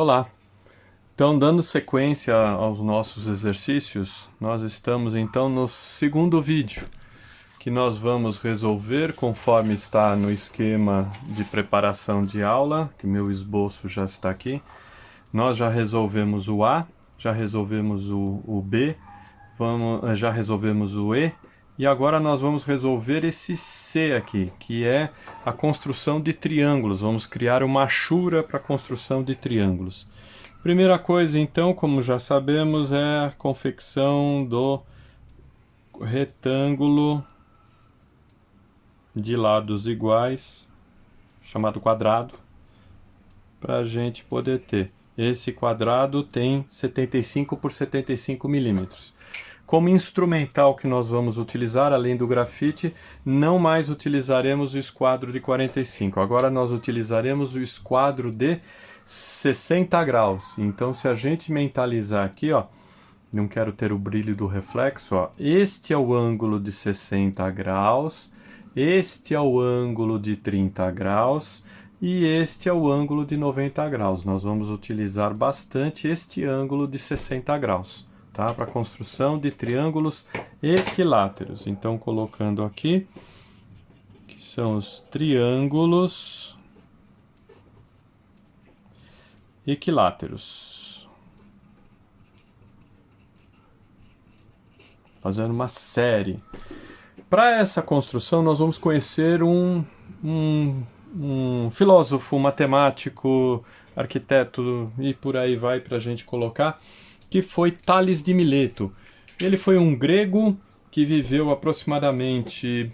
Olá! Então, dando sequência aos nossos exercícios, nós estamos então no segundo vídeo, que nós vamos resolver conforme está no esquema de preparação de aula, que meu esboço já está aqui. Nós já resolvemos o A, já resolvemos o B, já resolvemos o E, e agora nós vamos resolver esse C aqui, que é a construção de triângulos. Vamos criar uma achura para a construção de triângulos. Primeira coisa, então, como já sabemos, é a confecção do retângulo de lados iguais, chamado quadrado, para a gente poder ter. Esse quadrado tem 75 por 75 milímetros. Como instrumental que nós vamos utilizar, além do grafite, não mais utilizaremos o esquadro de 45. Agora nós utilizaremos o esquadro de 60 graus. Então, se a gente mentalizar aqui, ó, não quero ter o brilho do reflexo, ó, este é o ângulo de 60 graus, este é o ângulo de 30 graus e este é o ângulo de 90 graus. Nós vamos utilizar bastante este ângulo de 60 graus. Tá? Para a construção de triângulos equiláteros. Então, colocando aqui, que são os triângulos equiláteros. Fazendo uma série. Para essa construção, nós vamos conhecer um filósofo, matemático, arquiteto e por aí vai para a gente colocar, que foi Tales de Mileto. Ele foi um grego que viveu aproximadamente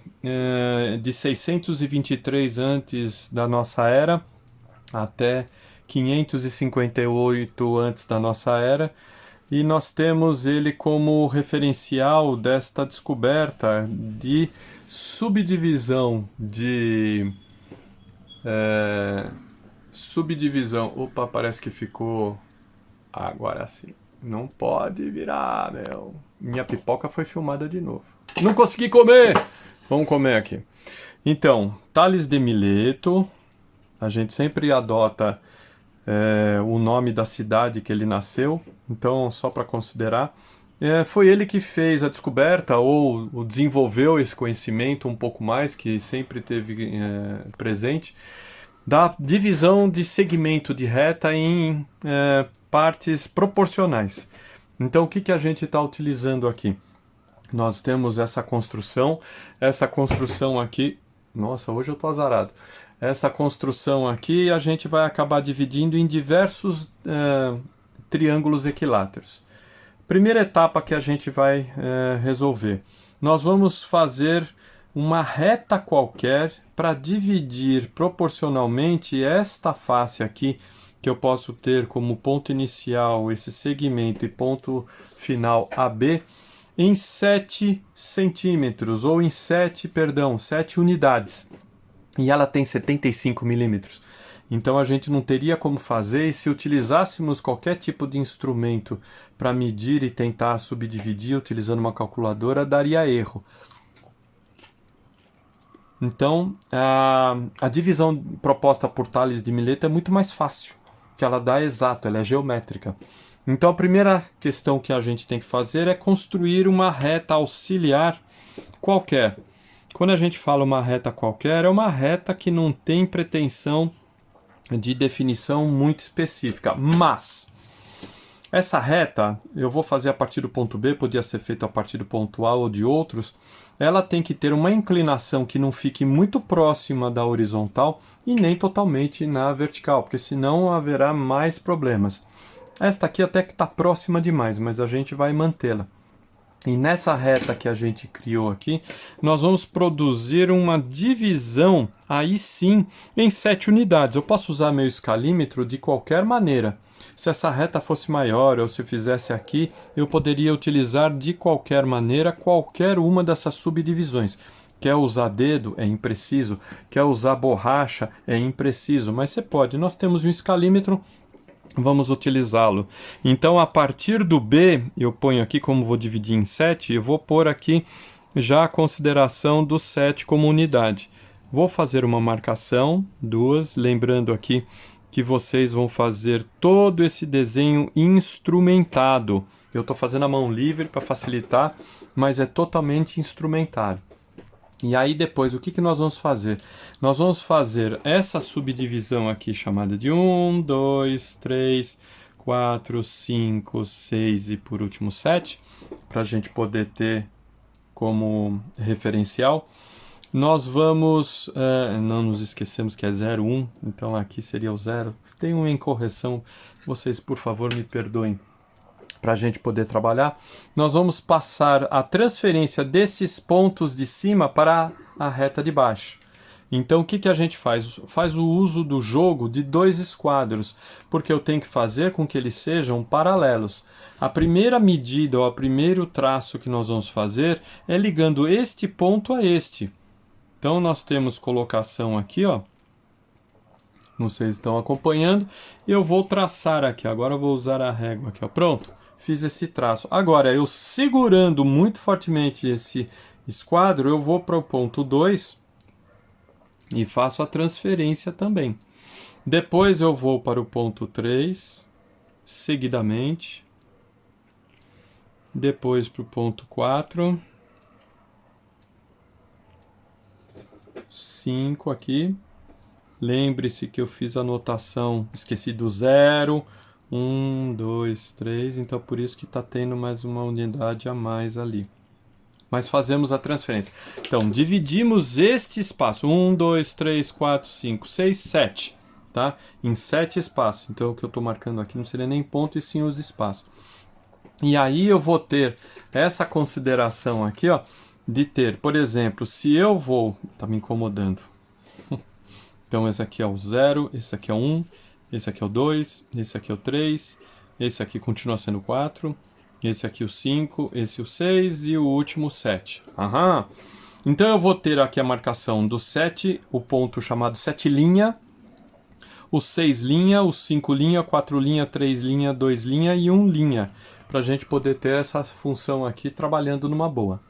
de 623 antes da nossa era até 558 antes da nossa era, e nós temos ele como referencial desta descoberta de subdivisão de subdivisão. Opa, parece que ficou agora sim. Não pode virar, meu. Minha pipoca foi filmada de novo. Não consegui comer! Vamos comer aqui. Então, Tales de Mileto. A gente sempre adota o nome da cidade que ele nasceu. Então, só para considerar. Foi ele que fez a descoberta ou desenvolveu esse conhecimento um pouco mais, que sempre teve presente, da divisão de segmento de reta em partes proporcionais. Então, o que a gente está utilizando aqui? Nós temos essa construção aqui. Nossa, hoje eu estou azarado. Essa construção aqui a gente vai acabar dividindo em diversos triângulos equiláteros. Primeira etapa que a gente vai resolver. Nós vamos fazer uma reta qualquer para dividir proporcionalmente esta face aqui, que eu posso ter como ponto inicial esse segmento e ponto final AB, em 7 centímetros, ou em 7 unidades. E ela tem 75 milímetros. Então a gente não teria como fazer, e se utilizássemos qualquer tipo de instrumento para medir e tentar subdividir utilizando uma calculadora, daria erro. Então a divisão proposta por Tales de Mileto é muito mais fácil, que ela dá exato, ela é geométrica. Então a primeira questão que a gente tem que fazer é construir uma reta auxiliar qualquer. Quando a gente fala uma reta qualquer, é uma reta que não tem pretensão de definição muito específica, mas essa reta, eu vou fazer a partir do ponto B, podia ser feito a partir do ponto A ou de outros, ela tem que ter uma inclinação que não fique muito próxima da horizontal e nem totalmente na vertical, porque senão haverá mais problemas. Esta aqui até que está próxima demais, mas a gente vai mantê-la. E nessa reta que a gente criou aqui, nós vamos produzir uma divisão, aí sim, em 7 unidades. Eu posso usar meu escalímetro de qualquer maneira. Se essa reta fosse maior ou se eu fizesse aqui, eu poderia utilizar de qualquer maneira qualquer uma dessas subdivisões. Quer usar dedo? É impreciso. Quer usar borracha? É impreciso. Mas você pode. Nós temos um escalímetro. Vamos utilizá-lo. Então, a partir do B, eu ponho aqui, como vou dividir em 7, eu vou pôr aqui já a consideração do 7 como unidade. Vou fazer uma marcação, 2, lembrando aqui que vocês vão fazer todo esse desenho instrumentado. Eu estou fazendo a mão livre para facilitar, mas é totalmente instrumentado. E aí depois, o que nós vamos fazer? Nós vamos fazer essa subdivisão aqui chamada de 1, 2, 3, 4, 5, 6 e por último 7, para a gente poder ter como referencial. Nós vamos, não nos esquecemos que é 0, 1, então aqui seria o 0. Tem uma incorreção, vocês por favor me perdoem, para a gente poder trabalhar. Nós vamos passar a transferência desses pontos de cima para a reta de baixo. Então o que a gente faz? Faz o uso do jogo de dois esquadros, porque eu tenho que fazer com que eles sejam paralelos. A primeira medida, ou o primeiro traço que nós vamos fazer é ligando este ponto a este. Então nós temos colocação aqui, ó. Vocês estão acompanhando. Eu vou traçar aqui. Agora eu vou usar a régua aqui, ó. Pronto. Fiz esse traço. Agora, eu segurando muito fortemente esse esquadro, eu vou para o ponto 2 e faço a transferência também. Depois eu vou para o ponto 3, seguidamente. Depois para o ponto 4. 5 aqui. Lembre-se que eu fiz a anotação, esqueci do 0, 1, 2, 3, então por isso que está tendo mais uma unidade a mais ali. Mas fazemos a transferência. Então, dividimos este espaço, 1, 2, 3, 4, 5, 6, 7, tá? Em 7 espaços. Então, o que eu estou marcando aqui não seria nem ponto, e sim os espaços. E aí eu vou ter essa consideração aqui, ó, de ter, por exemplo, se eu vou... Tá me incomodando. Então esse aqui é o 0, esse aqui é o 1, esse aqui é o 2, esse aqui é o 3, esse aqui continua sendo o 4, esse aqui o 5, esse o 6 e o último o 7. Aham. Então eu vou ter aqui a marcação do 7, o ponto chamado 7 linha, o 6 linha, o 5 linha, 4 linha, 3 linha, 2 linha e 1 linha, para a gente poder ter essa função aqui trabalhando numa boa.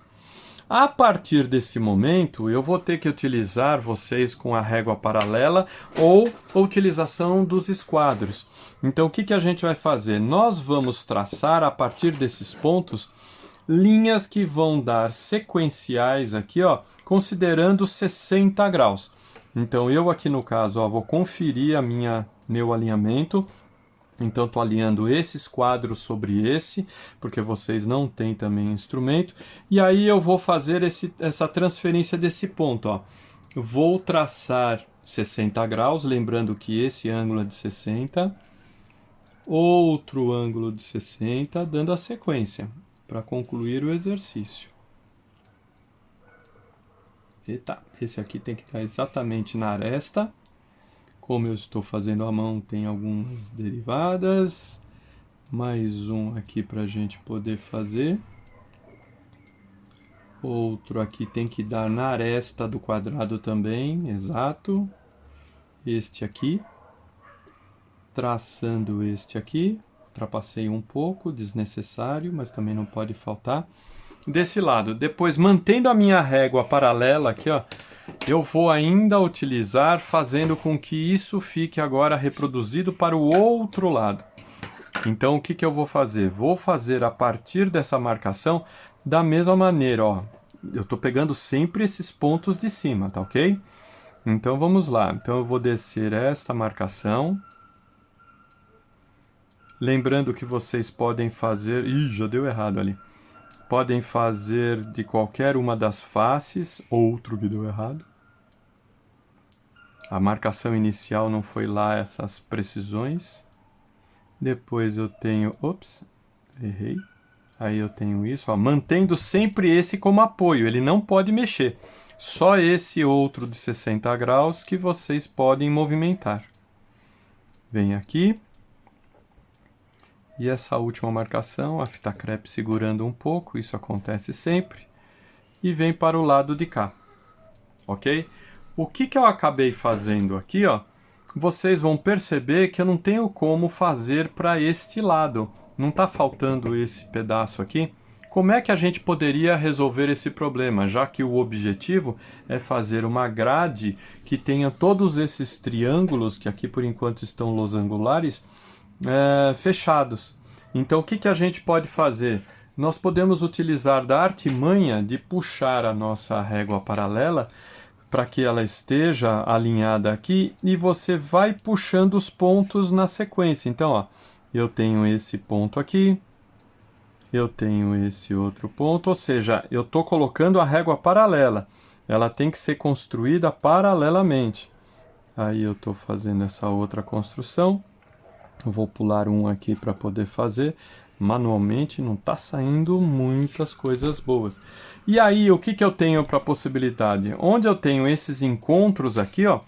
A partir desse momento, eu vou ter que utilizar vocês com a régua paralela ou a utilização dos esquadros. Então, o que a gente vai fazer? Nós vamos traçar, a partir desses pontos, linhas que vão dar sequenciais aqui, ó, considerando 60 graus. Então, eu aqui no caso, ó, vou conferir meu alinhamento. Então, estou alinhando esses quadros sobre esse, porque vocês não têm também instrumento. E aí eu vou fazer essa transferência desse ponto. Ó. Vou traçar 60 graus, lembrando que esse ângulo é de 60. Outro ângulo de 60, dando a sequência, para concluir o exercício. Eita, esse aqui tem que estar exatamente na aresta. Como eu estou fazendo à mão, tem algumas derivadas. Mais um aqui para a gente poder fazer. Outro aqui tem que dar na aresta do quadrado também, exato. Este aqui. Traçando este aqui. Ultrapassei um pouco, desnecessário, mas também não pode faltar. Desse lado, depois mantendo a minha régua paralela aqui, ó. Eu vou ainda utilizar, fazendo com que isso fique agora reproduzido para o outro lado. Então, o que eu vou fazer? Vou fazer a partir dessa marcação da mesma maneira, ó. Eu estou pegando sempre esses pontos de cima, tá ok? Então, vamos lá. Então, eu vou descer esta marcação. Lembrando que vocês podem fazer... Ih, já deu errado ali. Podem fazer de qualquer uma das faces, outro que deu errado. A marcação inicial não foi lá essas precisões. Depois eu tenho... Ops, errei. Aí eu tenho isso, ó, mantendo sempre esse como apoio, ele não pode mexer. Só esse outro de 60 graus que vocês podem movimentar. Vem aqui. E essa última marcação, a fita crepe segurando um pouco, isso acontece sempre. E vem para o lado de cá, ok? O que eu acabei fazendo aqui, ó, vocês vão perceber que eu não tenho como fazer para este lado. Não está faltando esse pedaço aqui. Como é que a gente poderia resolver esse problema, já que o objetivo é fazer uma grade que tenha todos esses triângulos, que aqui por enquanto estão losangulares, fechados. Então o que a gente pode fazer? Nós podemos utilizar da artimanha de puxar a nossa régua paralela para que ela esteja alinhada aqui e você vai puxando os pontos na sequência. Então, ó, eu tenho esse ponto aqui, eu tenho esse outro ponto, ou seja, eu estou colocando a régua paralela. Ela tem que ser construída paralelamente. Aí eu estou fazendo essa outra construção. Eu vou pular um aqui para poder fazer. Manualmente não está saindo muitas coisas boas. E aí, o que eu tenho para possibilidade? Onde eu tenho esses encontros aqui, ó,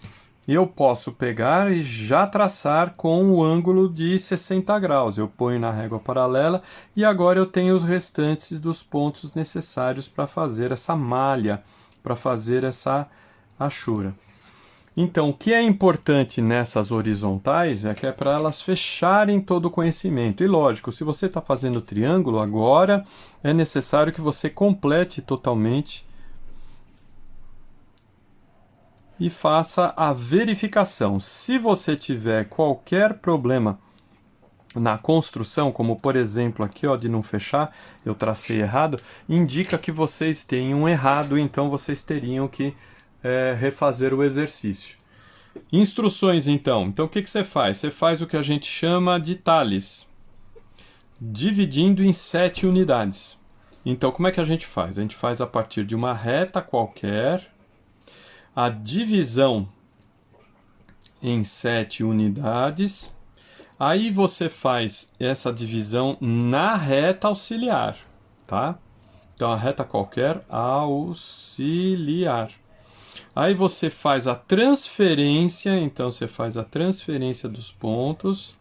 eu posso pegar e já traçar com o ângulo de 60 graus. Eu ponho na régua paralela e agora eu tenho os restantes dos pontos necessários para fazer essa malha, para fazer essa achura. Então, o que é importante nessas horizontais é que é para elas fecharem todo o conhecimento. E lógico, se você está fazendo triângulo, agora é necessário que você complete totalmente e faça a verificação. Se você tiver qualquer problema na construção, como por exemplo aqui, ó, de não fechar, eu tracei errado, indica que vocês tenham errado, então vocês teriam que refazer o exercício. Instruções então. Então o que você faz? Você faz o que a gente chama de tales, dividindo em 7 unidades. Então como é que a gente faz? A gente faz a partir de uma reta qualquer, a divisão em 7 unidades. Aí você faz essa divisão na reta auxiliar, tá? Então a reta qualquer auxiliar. Aí você faz a transferência, então você faz a transferência dos pontos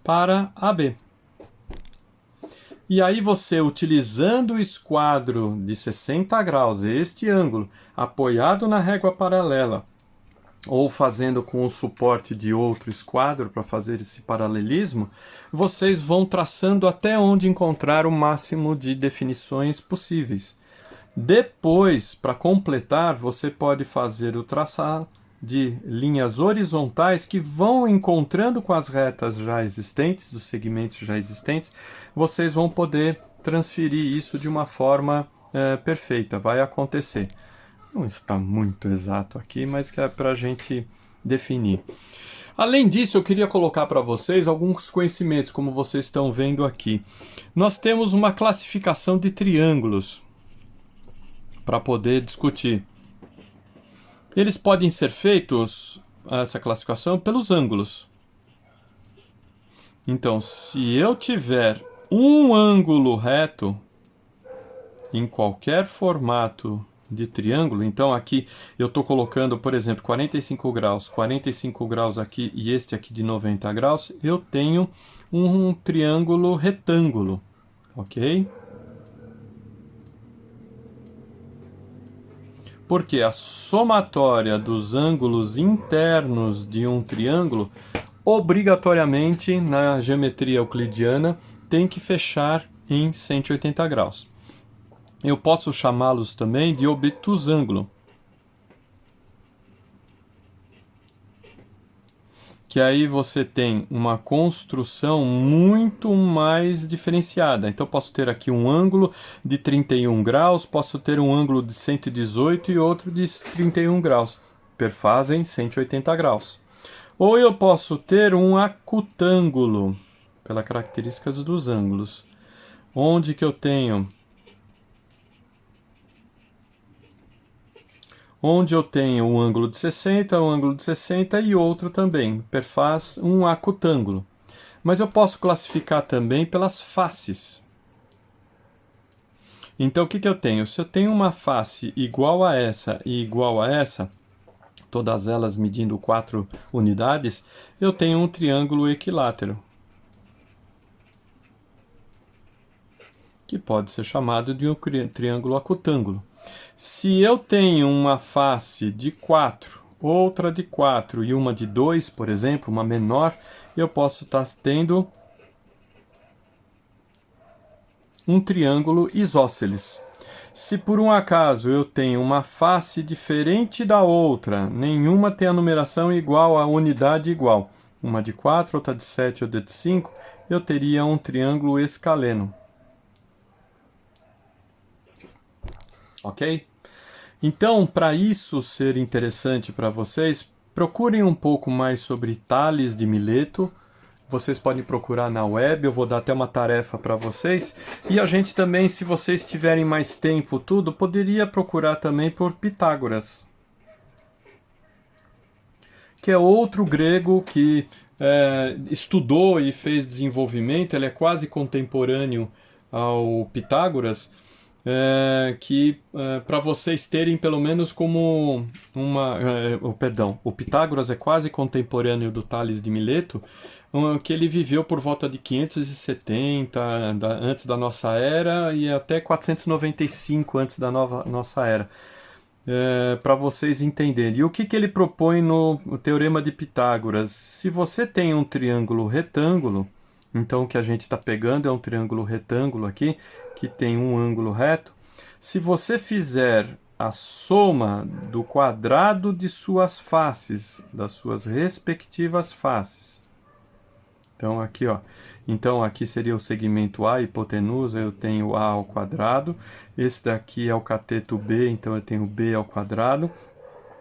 para AB. E aí você, utilizando o esquadro de 60 graus, este ângulo, apoiado na régua paralela, ou fazendo com o suporte de outro esquadro para fazer esse paralelismo, vocês vão traçando até onde encontrar o máximo de definições possíveis. Depois, para completar, você pode fazer o traçado de linhas horizontais que vão encontrando com as retas já existentes, dos segmentos já existentes, vocês vão poder transferir isso de uma forma perfeita, vai acontecer. Não está muito exato aqui, mas que é para a gente definir. Além disso, eu queria colocar para vocês alguns conhecimentos, como vocês estão vendo aqui. Nós temos uma classificação de triângulos para poder discutir. Eles podem ser feitos, essa classificação, pelos ângulos. Então, se eu tiver um ângulo reto em qualquer formato de triângulo, então aqui eu estou colocando, por exemplo, 45 graus aqui e este aqui de 90 graus, eu tenho um triângulo retângulo, ok? Porque a somatória dos ângulos internos de um triângulo, obrigatoriamente, na geometria euclidiana, tem que fechar em 180 graus. Eu posso chamá-los também de obtusângulo, que aí você tem uma construção muito mais diferenciada. Então posso ter aqui um ângulo de 31 graus, posso ter um ângulo de 118 e outro de 31 graus. Perfazem 180 graus. Ou eu posso ter um acutângulo, pelas características dos ângulos, onde que eu tenho um ângulo de 60, um ângulo de 60 e outro também, perfaz um acutângulo. Mas eu posso classificar também pelas faces. Então o que eu tenho? Se eu tenho uma face igual a essa e igual a essa, todas elas medindo 4 unidades, eu tenho um triângulo equilátero, que pode ser chamado de um triângulo acutângulo. Se eu tenho uma face de 4, outra de 4 e uma de 2, por exemplo, uma menor, eu posso estar tendo um triângulo isósceles. Se por um acaso eu tenho uma face diferente da outra, nenhuma tem a numeração igual a unidade igual, uma de 4, outra de 7, outra de 5, eu teria um triângulo escaleno. Ok? Então, para isso ser interessante para vocês, procurem um pouco mais sobre Tales de Mileto. Vocês podem procurar na web, eu vou dar até uma tarefa para vocês. E a gente também, se vocês tiverem mais tempo, tudo, poderia procurar também por Pitágoras, que é outro grego que estudou e fez desenvolvimento. Ele é quase contemporâneo ao Pitágoras, para vocês terem pelo menos como o Pitágoras é quase contemporâneo do Tales de Mileto, que ele viveu por volta de 570 antes da nossa era e até 495 antes da nossa era. Para vocês entenderem. E o que ele propõe no Teorema de Pitágoras? Se você tem um triângulo retângulo, então o que a gente está pegando é um triângulo retângulo aqui, que tem um ângulo reto. Se você fizer a soma do quadrado de suas faces, das suas respectivas faces. Então aqui, ó. Então aqui seria o segmento A, hipotenusa, eu tenho A ao quadrado. Esse daqui é o cateto B, então eu tenho B ao quadrado.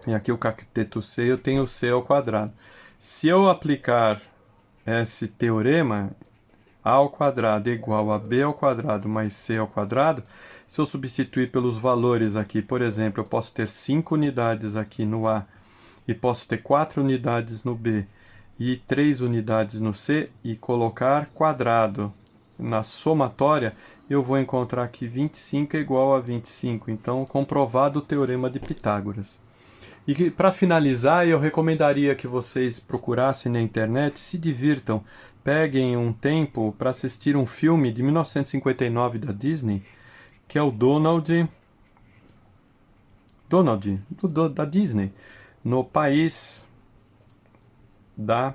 E aqui o cateto C, eu tenho C ao quadrado. Se eu aplicar esse teorema, A ao quadrado é igual a B ao quadrado mais C ao quadrado, se eu substituir pelos valores aqui, por exemplo, eu posso ter 5 unidades aqui no A e posso ter 4 unidades no B e 3 unidades no C e colocar quadrado na somatória, eu vou encontrar que 25 é igual a 25. Então, comprovado o Teorema de Pitágoras. E para finalizar, eu recomendaria que vocês procurassem na internet, se divirtam, peguem um tempo para assistir um filme de 1959 da Disney, que é o Donald da Disney, no País da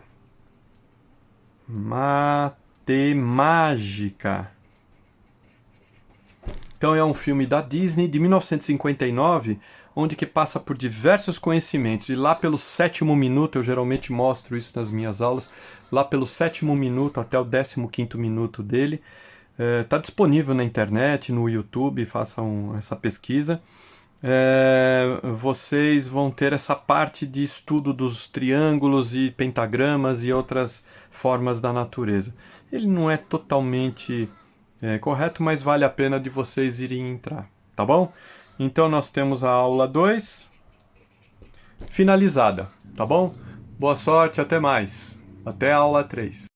Matemágica. Então é um filme da Disney de 1959, onde que passa por diversos conhecimentos. E lá pelo 7º minuto, eu geralmente mostro isso nas minhas aulas, lá pelo 7º minuto até o 15º minuto dele, está disponível na internet, no YouTube, façam essa pesquisa. Vocês vão ter essa parte de estudo dos triângulos e pentagramas e outras formas da natureza. Ele não é totalmente correto, mas vale a pena de vocês irem entrar, tá bom? Então nós temos a aula 2 finalizada, tá bom? Boa sorte, até mais. Até a aula 3.